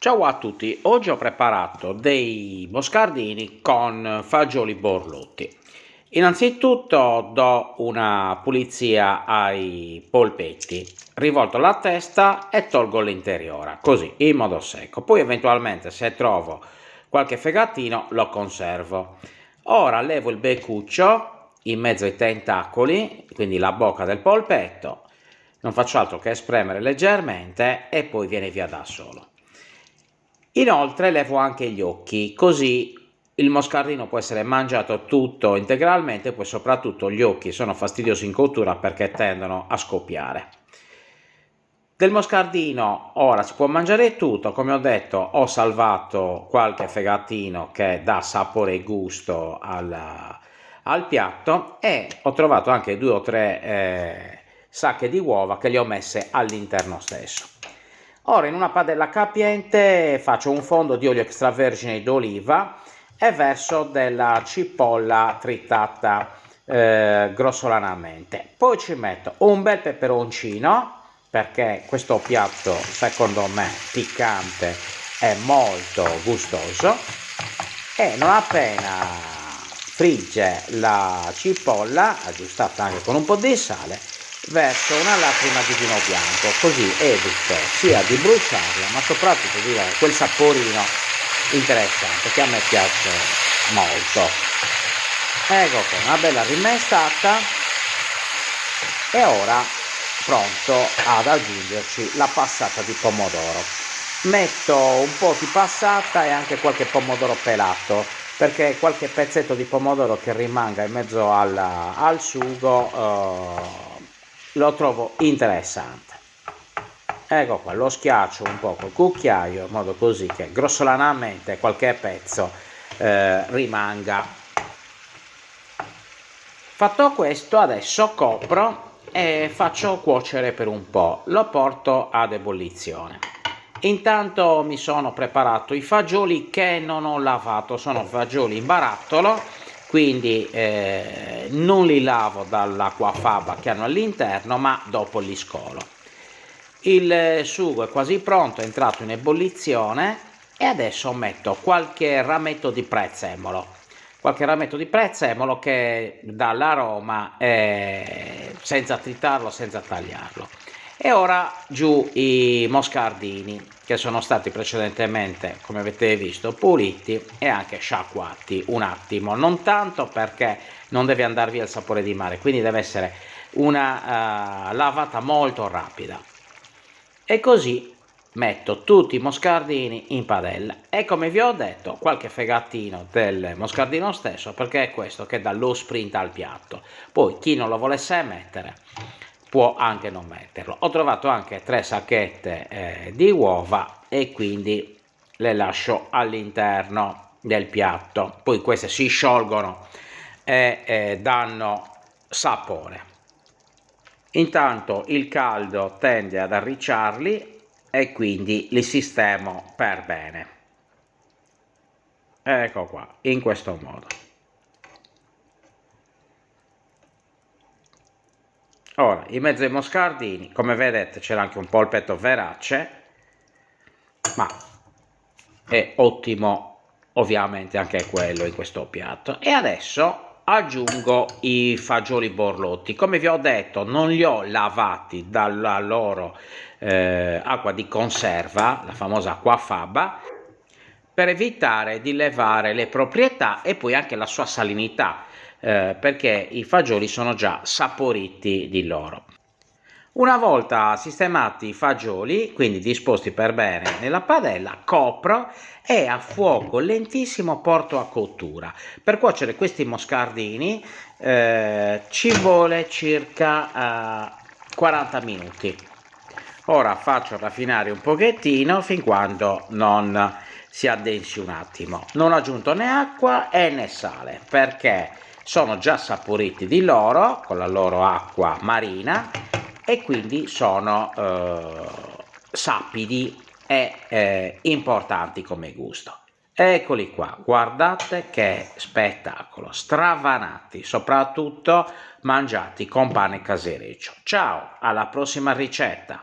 Ciao a tutti, oggi ho preparato dei moscardini con fagioli borlotti. Innanzitutto do una pulizia ai polpetti, rivolto la testa e tolgo l'interiora, così in modo secco. Poi eventualmente se trovo qualche fegatino lo conservo. Ora levo il beccuccio in mezzo ai tentacoli, quindi la bocca del polpetto, non faccio altro che spremere leggermente e poi viene via da solo. Inoltre levo anche gli occhi, così il moscardino può essere mangiato tutto integralmente, poi soprattutto gli occhi sono fastidiosi in cottura perché tendono a scoppiare. Del moscardino ora si può mangiare tutto, come ho detto ho salvato qualche fegatino che dà sapore e gusto al piatto e ho trovato anche 2 o 3 sacche di uova che le ho messe all'interno stesso. Ora in una padella capiente faccio un fondo di olio extravergine d'oliva e verso della cipolla tritata grossolanamente. Poi ci metto un bel peperoncino perché questo piatto secondo me piccante è molto gustoso e non appena frigge la cipolla, aggiustata anche con un po' di sale, verso una lacrima di vino bianco, così evito sia di bruciarla ma soprattutto di dare quel saporino interessante che a me piace molto. Ecco qua, una bella rimestata e ora pronto ad aggiungerci la passata di pomodoro. Metto un po' di passata e anche qualche pomodoro pelato, perché qualche pezzetto di pomodoro che rimanga in mezzo al sugo lo trovo interessante. Ecco qua, lo schiaccio un po' col cucchiaio in modo così che grossolanamente qualche pezzo rimanga. Fatto questo adesso copro e faccio cuocere per un po', lo porto ad ebollizione. Intanto mi sono preparato i fagioli che non ho lavato, sono fagioli in barattolo, quindi non li lavo dall'acqua faba che hanno all'interno, ma dopo li scolo. Il sugo è quasi pronto, è entrato in ebollizione e adesso metto qualche rametto di prezzemolo. Qualche rametto di prezzemolo che dà l'aroma senza tritarlo, senza tagliarlo. E ora giù i moscardini che sono stati precedentemente, come avete visto, puliti e anche sciacquati un attimo, non tanto perché non deve andare via il sapore di mare, quindi deve essere una lavata molto rapida. E così metto tutti i moscardini in padella e come vi ho detto qualche fegatino del moscardino stesso perché è questo che dà lo sprint al piatto. Poi chi non lo volesse mettere può anche non metterlo. Ho trovato anche 3 sacchette di uova e quindi le lascio all'interno del piatto. Poi queste si sciolgono e danno sapore. Intanto il caldo tende ad arricciarli e quindi li sistemo per bene. Ecco qua, in questo modo. Ora, in mezzo ai moscardini, come vedete c'era anche un polpetto verace, ma è ottimo ovviamente anche quello in questo piatto. E adesso aggiungo i fagioli borlotti. Come vi ho detto non li ho lavati dalla loro acqua di conserva, la famosa acqua faba, per evitare di levare le proprietà e poi anche la sua salinità, perché i fagioli sono già saporiti di loro. Una volta sistemati i fagioli, quindi disposti per bene nella padella, copro e a fuoco lentissimo porto a cottura. Per cuocere questi moscardini ci vuole circa 40 minuti. Ora faccio raffinare un pochettino fin quando non si addensi un attimo. Non ho aggiunto né acqua né sale perché sono già saporiti di loro con la loro acqua marina e quindi sono sapidi e importanti come gusto. Eccoli qua, guardate che spettacolo, stravanati, soprattutto mangiati con pane casereccio. Ciao, alla prossima ricetta!